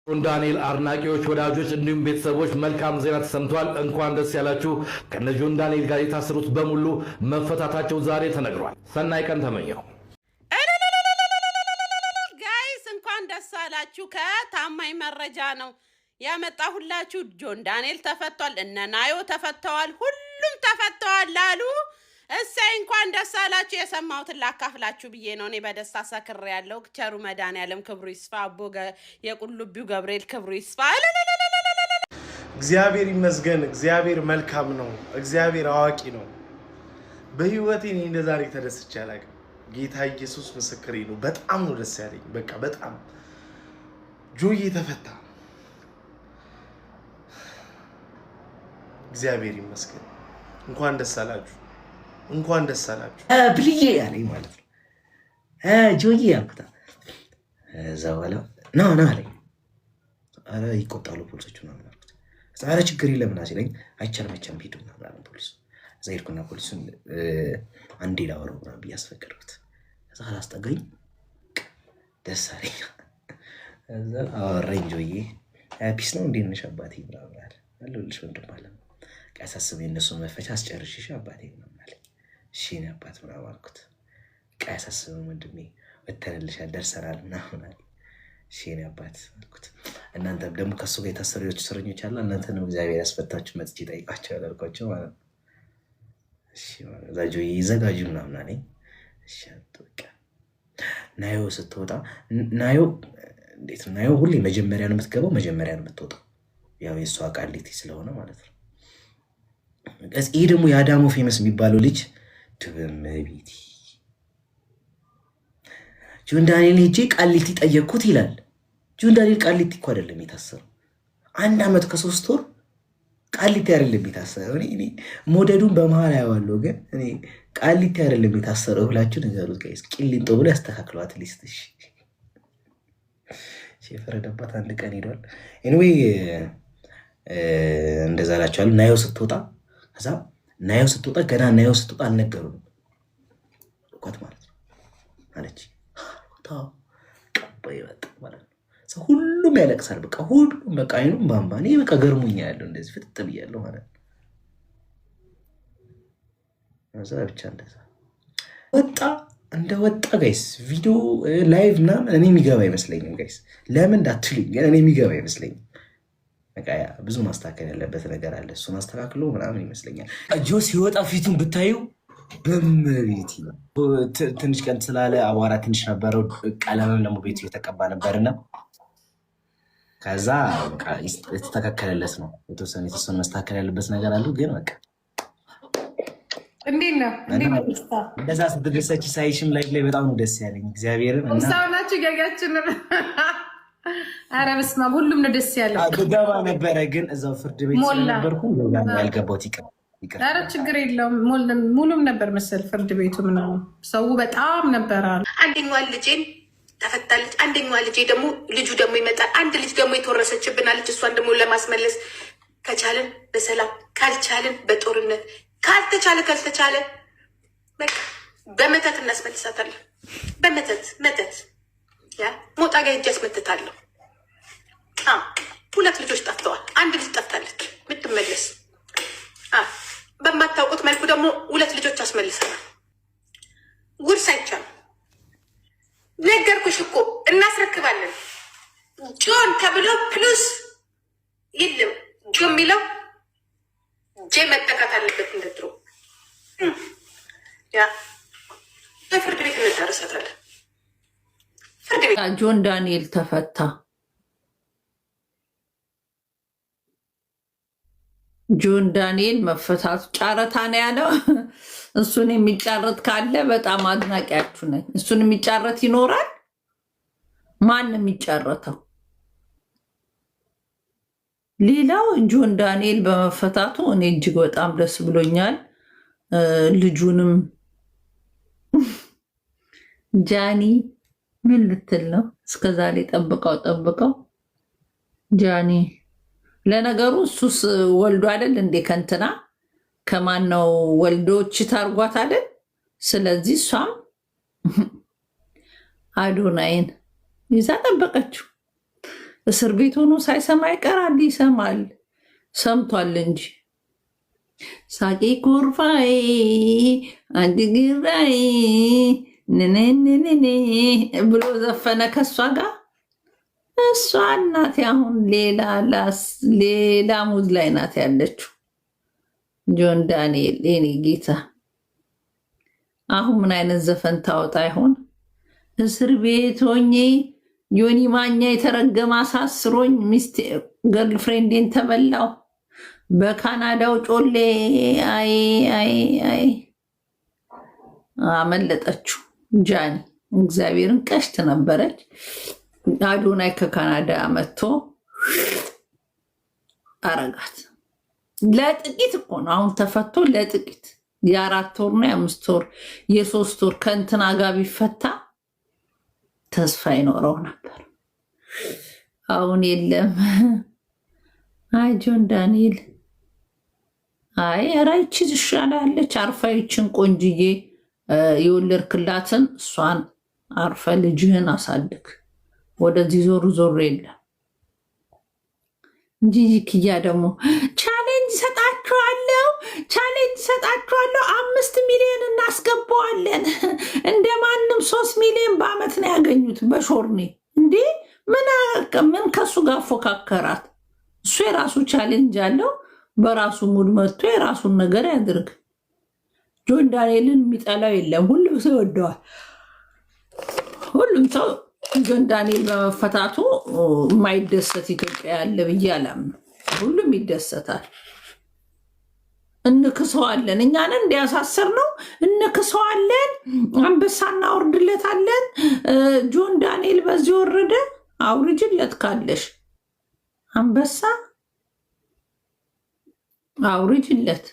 ዳንኤል አድናቂዎች፣ ወዳጆች እንዲሁም ቤተሰቦች መልካም ዜና ተሰምቷል። እንኳን ደስ ያላችሁ። ከነ ጆን ዳንኤል ጋር የታሰሩት በሙሉ መፈታታቸው ዛሬ ተነግሯል። ሰናይ ቀን ተመኘው። ጋይስ እንኳን ደስ አላችሁ። ከታማኝ መረጃ ነው ያመጣሁላችሁ። ጆን ዳንኤል ተፈቷል፣ እነ ናዮ ተፈተዋል፣ ሁሉም ተፈተዋል ላሉ እሰይ እንኳን ደስ አላችሁ። የሰማሁትን ላካፍላችሁ ብዬ ነው። እኔ በደስታ ሰክሬ ያለው ቸሩ መድኃኒዓለም ክብሩ ይስፋ፣ አቦ የቁልቢው ገብርኤል ክብሩ ይስፋ። እግዚአብሔር ይመስገን። እግዚአብሔር መልካም ነው። እግዚአብሔር አዋቂ ነው። በህይወቴ እኔ እንደዛሬ ተደስቼ አላውቅም። ጌታ ኢየሱስ ምስክሬ ነው። በጣም ነው ደስ ያለኝ። በቃ በጣም ጆዬ ተፈታ። እግዚአብሔር ይመስገን። እንኳን ደስ አላችሁ። እንኳን ደስ አላችሁ ብልዬ ያለኝ ማለት ነው። ጆዬ ያልኩት እዛ በኋላ ና አለኝ። ኧረ ይቆጣሉ ፖሊሶቹ ነው ያልኩት። ኧረ ችግር የለም ና ሲለኝ አይቻልም ሂዱ ምናምን ፖሊሱ። እዛ ሄድኩና ፖሊሱን አንዴ ላወራው ምናምን ብዬ አስፈቀድኩት። እዛ አላስጠጋኝ፣ ደስ አለኝ። እዛ አወራኝ። ጆዬ ፒስ ነው እንዴት ነሽ አባቴ ምናምን አለ። አለሁልሽ ወንድም አለ። ቀሳስበኝ የእነሱን መፈቻ አስጨርሽሽ አባቴ ምናምን አለኝ። እሺ እኔ አባት ምናምን አልኩት። ቀሳስበኝ ወንድሜ ወተንልሻል ደርሰናል ምናምን አለ። እሺ እኔ አባት አልኩት። እናንተም ደግሞ ከሱ ጋር የታሰሩ እስረኞች አሉ፣ እናንተንም እግዚአብሔር ያስፈታችሁ መጥቼ እጠይቃቸዋለሁ አልኳቸው ማለት ነው። እሺ ማለት እዛ ጆዬ ይዘጋጁ ምናምን አለኝ። እሺ በቃ ናዮ ስትወጣ ናዮ እንዴት ነው ናዮ ሁሌ መጀመሪያ ነው የምትገባው፣ መጀመሪያ ነው የምትወጣው። ያው የእሷ ቃሊቲ ስለሆነ ማለት ነው። ይሄ ደግሞ የአዳሞ ፌመስ የሚባለው ልጅ ትበመቤቲ ጆን ዳንኤል ሄጄ ቃሊቲ ጠየቅኩት ይላል። ጆን ዳንኤል ቃሊቲ እኮ አይደለም የታሰረው፣ 1 ዓመት ከ3 ወር ቃሊቲ አይደለም የታሰረው። እኔ ሞደዱን በመሀል አየዋለሁ፣ ግን እኔ ቃሊቲ አይደለም የታሰረው ብላችሁ ንገሩት ጋይስ። ቂሊንጦ ብሎ ያስተካክሏት ሊስት። እሺ የፈረደባት አንድ ቀን ሄዷል። ኤኒዌይ እንደዛ እላችኋለሁ። ናዮ ስትወጣ ከዛ ናዮ ስትወጣ ገና ናዮ ስትወጣ አልነገሩም እኮት ማለት ነው አለች። ቀባይ ወጣ ማለት ነው። ሰው ሁሉም ያለቅሳል። በቃ ሁሉም በቃ አይኑም ባምባ። እኔ በቃ ገርሞኛ ያለው እንደዚህ ፍጥጥ ብያለሁ ማለት ነው። እዛ ብቻ እንደዛ ወጣ። እንደወጣ ጋይስ ቪዲዮ ላይቭ ምናምን እኔ የሚገባ አይመስለኝም ጋይስ። ለምን እንዳትሉኝ ግን እኔ የሚገባ አይመስለኝም። ብዙ ማስተካከል ያለበት ነገር አለ። እሱን አስተካክሎ ምናምን ይመስለኛል። ጆ ሲወጣ ፊቱን ብታዩ በመቤት ትንሽ ቀን ስላለ አቧራ ትንሽ ነበረው። ቀለምም ደግሞ ቤቱ የተቀባ ነበርና ከዛ የተስተካከለለት ነው። የተወሰነ መስተካከል ያለበት ነገር አሉ። ግን በቃ እንዴት ነው እንደዛ ስትደሰች ሳይሽም ላይ በጣም ነው ደስ ያለኝ እግዚአብሔርን። ሰውናችሁ ገጋችን ኧረ በስመ አብ ሁሉም ነው ደስ ያለው። ገባ ነበረ ግን እዛው ፍርድ ቤት ስለነበርኩ ያልገባሁት ይቅር። ኧረ ችግር የለውም ሙሉም ነበር መሰል ፍርድ ቤቱ ምናምን ሰው በጣም ነበር አሉ። አንደኛዋ ልጄን ተፈታለች፣ አንደኛዋ ልጄ ደግሞ ልጁ ደግሞ ይመጣል። አንድ ልጅ ደግሞ የተወረሰችብናለች። እሷን ደግሞ ለማስመለስ ከቻልን በሰላም ካልቻልን በጦርነት ካልተቻለ በቃ በመተት እናስመልሳታለን። በመተት ያ ሞጣ ጋር ሄጄ አስመትታለሁ። 2 ልጆች ጠፍተዋል። 1 ልጅ ጠፍታለች ምትመለስ። በማታውቁት መልኩ ደግሞ 2 ልጆች አስመልሰናል። ጉድ ሳይቻል ነገርኩሽ እኮ እናስረክባለን። ጆን ተብሎ ፕሉስ የለም ጆን የሚለው ጄ መጠቃት አለበት። እንደድሮ ያ በፍርድ ቤት እንደርሳታለን። ጆን ዳንኤል ተፈታ። ጆን ዳንኤል መፈታቱ ጨረታ ነው ያለው። እሱን የሚጫረት ካለ በጣም አድናቂያችሁ ነኝ። እሱን የሚጫረት ይኖራል። ማን የሚጫረተው? ሌላው ጆን ዳንኤል በመፈታቱ እኔ እጅግ በጣም ደስ ብሎኛል። ልጁንም ጃኒ ምን ልትል ነው? እስከዛሬ ጠብቀው ጃኒ። ለነገሩ እሱስ ወልዶ አይደል እንዴ? ከንትና ከማን ነው ወልዶች ታርጓት አይደል? ስለዚህ እሷም አዶናይን ይዛ ጠበቀችው። እስር ቤት ሆኖ ሳይሰማ ይቀራል? ይሰማል። ሰምቷል እንጂ ሳቂ ኩርፋይ አንድ ግራይ ነነነነ ብሎ ዘፈነ ከሷ ጋር። እሷ እናቴ አሁን ሌላ ሙዝ ላይ ናት ያለችው። ጆን ዳንኤል የኔ ጌታ አሁን ምን አይነት ዘፈን ታወጣ ይሆን? እስር ቤት ሆኜ ዮኒ ማኛ የተረገመ አሳስሮኝ ሚስቴ ገርልፍሬንዴን ተበላው በካናዳው ጮሌ። አይ አይ አይ አመለጠችው ጃኒ። እግዚአብሔርን ቀሽት ነበረች። አዶናይ ከካናዳ መጥቶ አረጋት። ለጥቂት እኮ ነው አሁን ተፈቶ፣ ለጥቂት የ4 ወር ነው የ5 ወር የ3 ወር ከእንትና ጋር ቢፈታ ተስፋ ይኖረው ነበር። አሁን የለም። አይ ጆን ዳንኤል አይ ራይቺ ትሻላለች። አርፋ ይችን ቆንጅዬ የወለድክላትን እሷን አርፈ ልጅህን አሳድግ። ወደዚህ ዞር ዞር የለም እንጂ ክያ ደግሞ ቻሌንጅ ሰጣችኋለሁ 5 ሚሊዮን እናስገባዋለን። እንደማንም 3 ሚሊዮን በአመት ነው ያገኙት በሾርኔ። እንዴ ምን ከሱ ጋር ፎካከራት? እሱ የራሱ ቻሌንጅ አለው። በራሱ ሙድ መጥቶ የራሱን ነገር ያድርግ። ጆን ዳንኤልን የሚጠላው የለም። ሁሉም ሰው ይወደዋል። ሁሉም ሰው ጆን ዳንኤል በመፈታቱ የማይደሰት ኢትዮጵያ ያለ ብዬ አላምንም። ሁሉም ይደሰታል። እንክሰዋለን። እኛንን እንዲያሳስር ነው። እንክሰዋለን። አንበሳ እናወርድለታለን። ጆን ዳንኤል በዚህ ወረደ። አውርጅለት ካለሽ አንበሳ አውርጅለት።